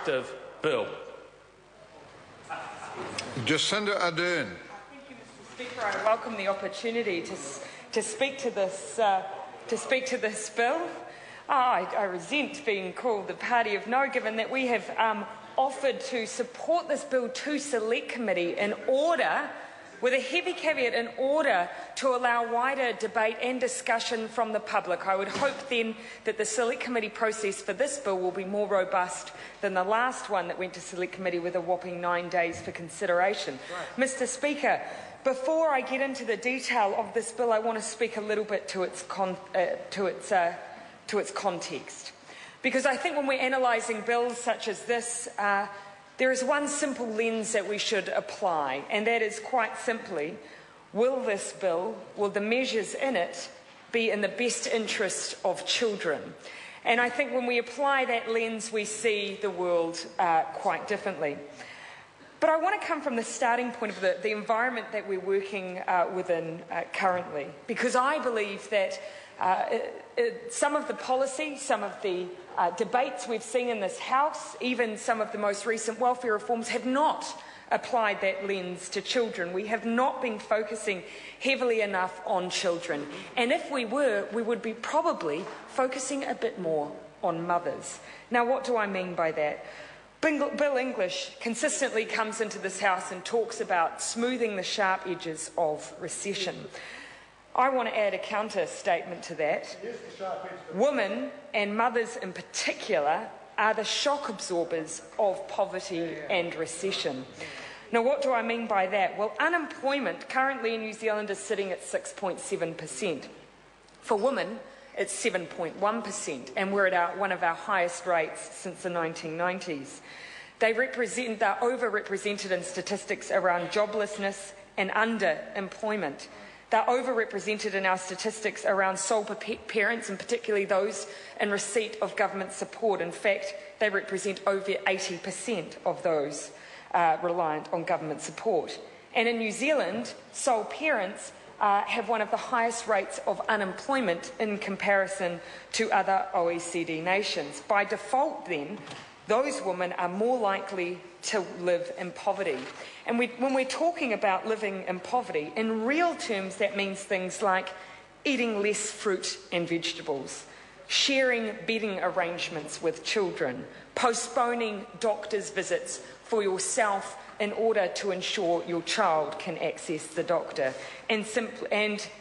constructive bill. Jacinda Ardern. Thank you, Mr. Speaker. I welcome the opportunity to speak to this bill. I resent being called the party of no, given that we have offered to support this bill to Select Committee in order, with a heavy caveat, in order to allow wider debate and discussion from the public. I would hope then that the Select Committee process for this bill will be more robust than the last one that went to Select Committee with a whopping 9 days for consideration. Right. Mr. Speaker, before I get into the detail of this bill, I want to speak a little bit to its context. Because I think when we're analysing bills such as this, there is one simple lens that we should apply, and that is quite simply, will this bill, will the measures in it be in the best interest of children? And I think when we apply that lens, we see the world quite differently. But I want to come from the starting point of the environment that we're working within currently, because I believe that some of the policy, some of the debates we've seen in this House, even some of the most recent welfare reforms, have not applied that lens to children. We have not been focusing heavily enough on children. And if we were, we would be probably focusing a bit more on mothers. Now, what do I mean by that? Bill English consistently comes into this House and talks about smoothing the sharp edges of recession. I want to add a counter statement to that. Women, and mothers in particular, are the shock absorbers of poverty and recession. Now, what do I mean by that? Well, unemployment currently in New Zealand is sitting at 6.7%. For women, it's 7.1%, and we're at one of our highest rates since the 1990s. They're overrepresented in statistics around joblessness and underemployment. They're overrepresented in our statistics around sole parents, and particularly those in receipt of government support. In fact, they represent over 80% of those reliant on government support. And in New Zealand, sole parents have one of the highest rates of unemployment in comparison to other OECD nations. By default, then, those women are more likely to live in poverty. And when we're talking about living in poverty, in real terms, that means things like eating less fruit and vegetables, sharing bedding arrangements with children, postponing doctor's visits for yourself in order to ensure your child can access the doctor, and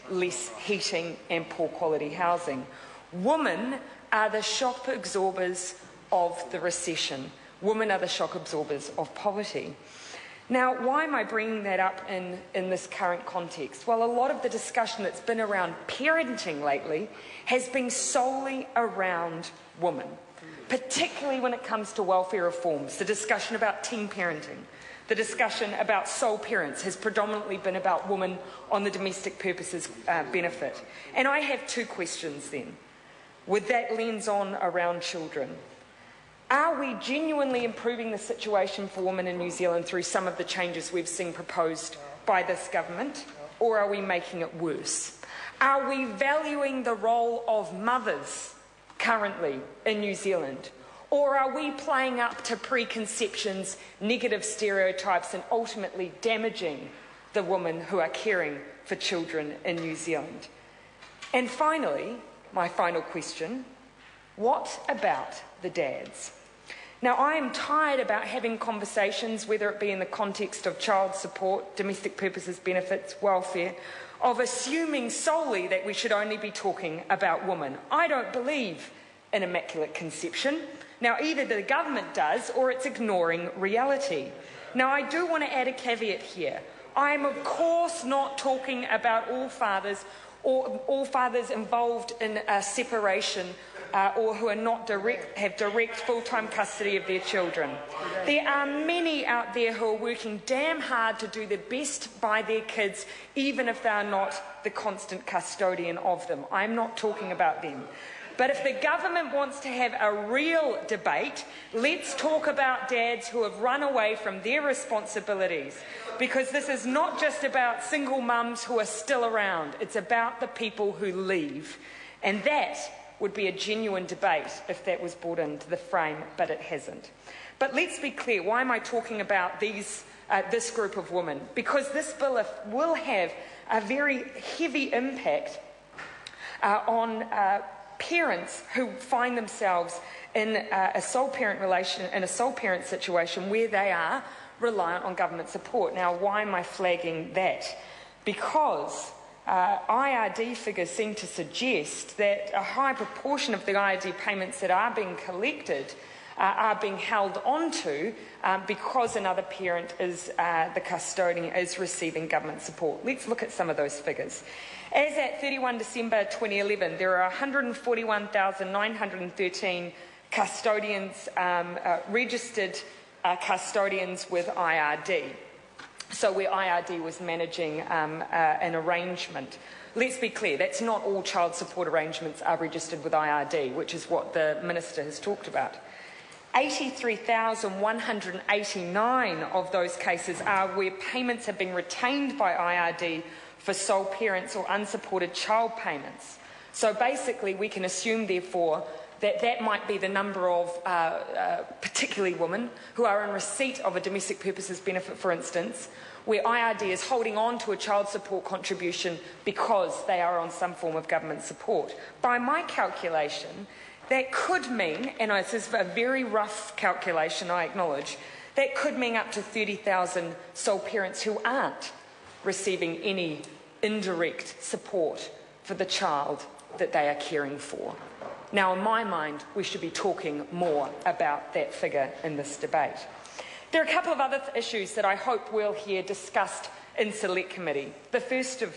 less heating and poor quality housing. Women are the shock absorbers of the recession. Women are the shock absorbers of poverty. Now, why am I bringing that up in this current context? Well, a lot of the discussion that's been around parenting lately has been solely around women, particularly when it comes to welfare reforms. The discussion about teen parenting, the discussion about sole parents has predominantly been about women on the domestic purposes benefit. And I have two questions then, with that lens on around children. Are we genuinely improving the situation for women in New Zealand through some of the changes we've seen proposed by this government, or are we making it worse? Are we valuing the role of mothers currently in New Zealand, or are we playing up to preconceptions, negative stereotypes, and ultimately damaging the women who are caring for children in New Zealand? And finally, my final question, what about the dads? Now, I am tired about having conversations, whether it be in the context of child support, domestic purposes benefits, welfare, of assuming solely that we should only be talking about women. I don't believe in immaculate conception. Now, either the government does or it's ignoring reality. Now, I do want to add a caveat here. I am, of course, not talking about all fathers or all fathers involved in a separation or who are not have direct full-time custody of their children. There are many out there who are working damn hard to do their best by their kids, even if they are not the constant custodian of them. I'm not talking about them. But if the government wants to have a real debate, let's talk about dads who have run away from their responsibilities. Because this is not just about single mums who are still around, it's about the people who leave. And that would be a genuine debate if that was brought into the frame, but it hasn't. But let's be clear, why am I talking about this group of women? Because this bill will have a very heavy impact on parents who find themselves in a sole parent situation where they are reliant on government support. Now, why am I flagging that? Because IRD figures seem to suggest that a high proportion of the IRD payments that are being collected are being held onto because another parent is the custodian, is receiving government support. Let's look at some of those figures. As at 31 December 2011, there are 141,913 custodians, registered custodians with IRD. So where IRD was managing an arrangement. Let's be clear, that's not all child support arrangements are registered with IRD, which is what the Minister has talked about. 83,189 of those cases are where payments have been retained by IRD for sole parents or unsupported child payments. So basically we can assume, therefore, that might be the number of particularly women who are in receipt of a domestic purposes benefit, for instance, where IRD is holding on to a child support contribution because they are on some form of government support. By my calculation, that could mean, and this is a very rough calculation, I acknowledge, that could mean up to 30,000 sole parents who aren't receiving any indirect support for the child that they are caring for. Now, in my mind, we should be talking more about that figure in this debate. There are a couple of other issues that I hope we'll hear discussed in Select Committee. The first of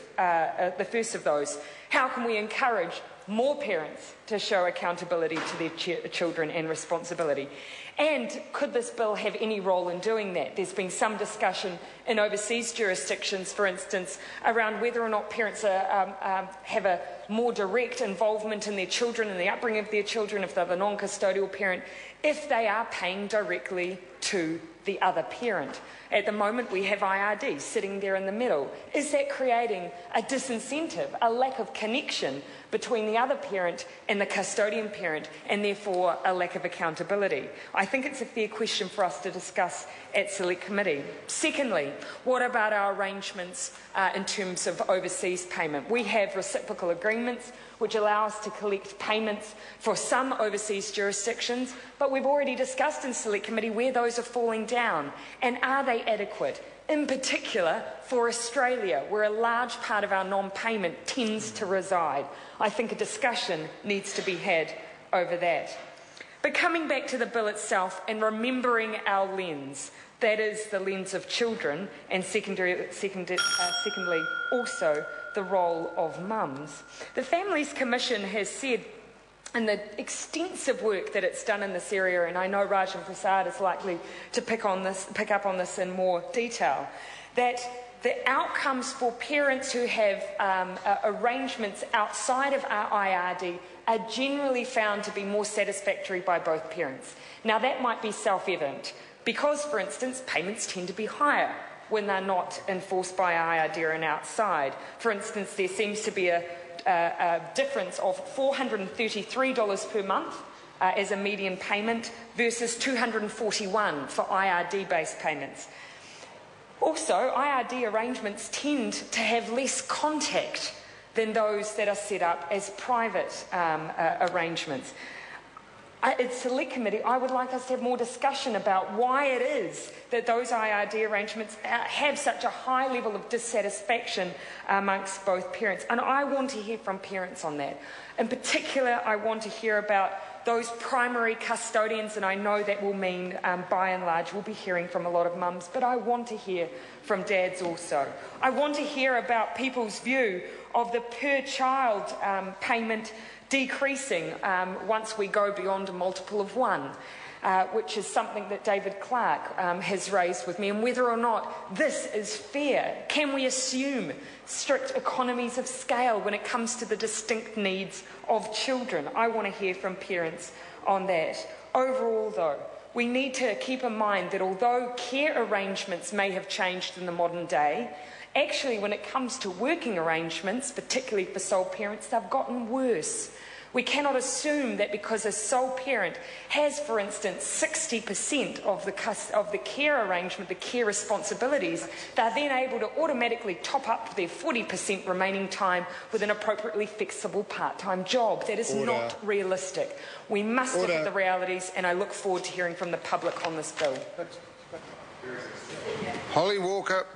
those, how can we encourage more parents to show accountability to their children and responsibility? And could this bill have any role in doing that? There's been some discussion in overseas jurisdictions, for instance, around whether or not parents have a more direct involvement in their children and the upbringing of their children if they're the non-custodial parent, if they are paying directly to the other parent. At the moment, we have IRD sitting there in the middle. Is that creating a disincentive, a lack of connection between the other parent and the custodian parent, and therefore a lack of accountability? I think it's a fair question for us to discuss at Select Committee. Secondly, what about our arrangements in terms of overseas payment? We have reciprocal agreements which allow us to collect payments for some overseas jurisdictions, but we've already discussed in Select Committee where those are falling down, and are they adequate? In particular, for Australia, where a large part of our non-payment tends to reside. I think a discussion needs to be had over that. But coming back to the bill itself and remembering our lens, that is the lens of children, and secondly, also the role of mums. The Families Commission has said, in the extensive work that it's done in this area, and I know Rajan Prasad is likely to pick up on this in more detail, that the outcomes for parents who have arrangements outside of our IRD are generally found to be more satisfactory by both parents. Now, that might be self-evident because, for instance, payments tend to be higher when they're not enforced by IRD and outside. For instance, there seems to be a difference of $433 per month as a median payment versus $241 for IRD-based payments. Also, IRD arrangements tend to have less contact than those that are set up as private arrangements. At Select Committee, I would like us to have more discussion about why it is that those IRD arrangements have such a high level of dissatisfaction amongst both parents. And I want to hear from parents on that. In particular, I want to hear about those primary custodians, and I know that will mean, by and large, we'll be hearing from a lot of mums, but I want to hear from dads also. I want to hear about people's view of the per-child payment decreasing once we go beyond a multiple of one, which is something that David Clark has raised with me, and whether or not this is fair. Can we assume strict economies of scale when it comes to the distinct needs of children? I want to hear from parents on that. Overall, though, we need to keep in mind that although care arrangements may have changed in the modern day, actually when it comes to working arrangements, particularly for sole parents, they've gotten worse. We cannot assume that because a sole parent has, for instance, 60% of the care arrangement, the care responsibilities, they're then able to automatically top up their 40% remaining time with an appropriately flexible part-time job. That is not realistic. We must look at the realities, and I look forward to hearing from the public on this bill. Holly Walker.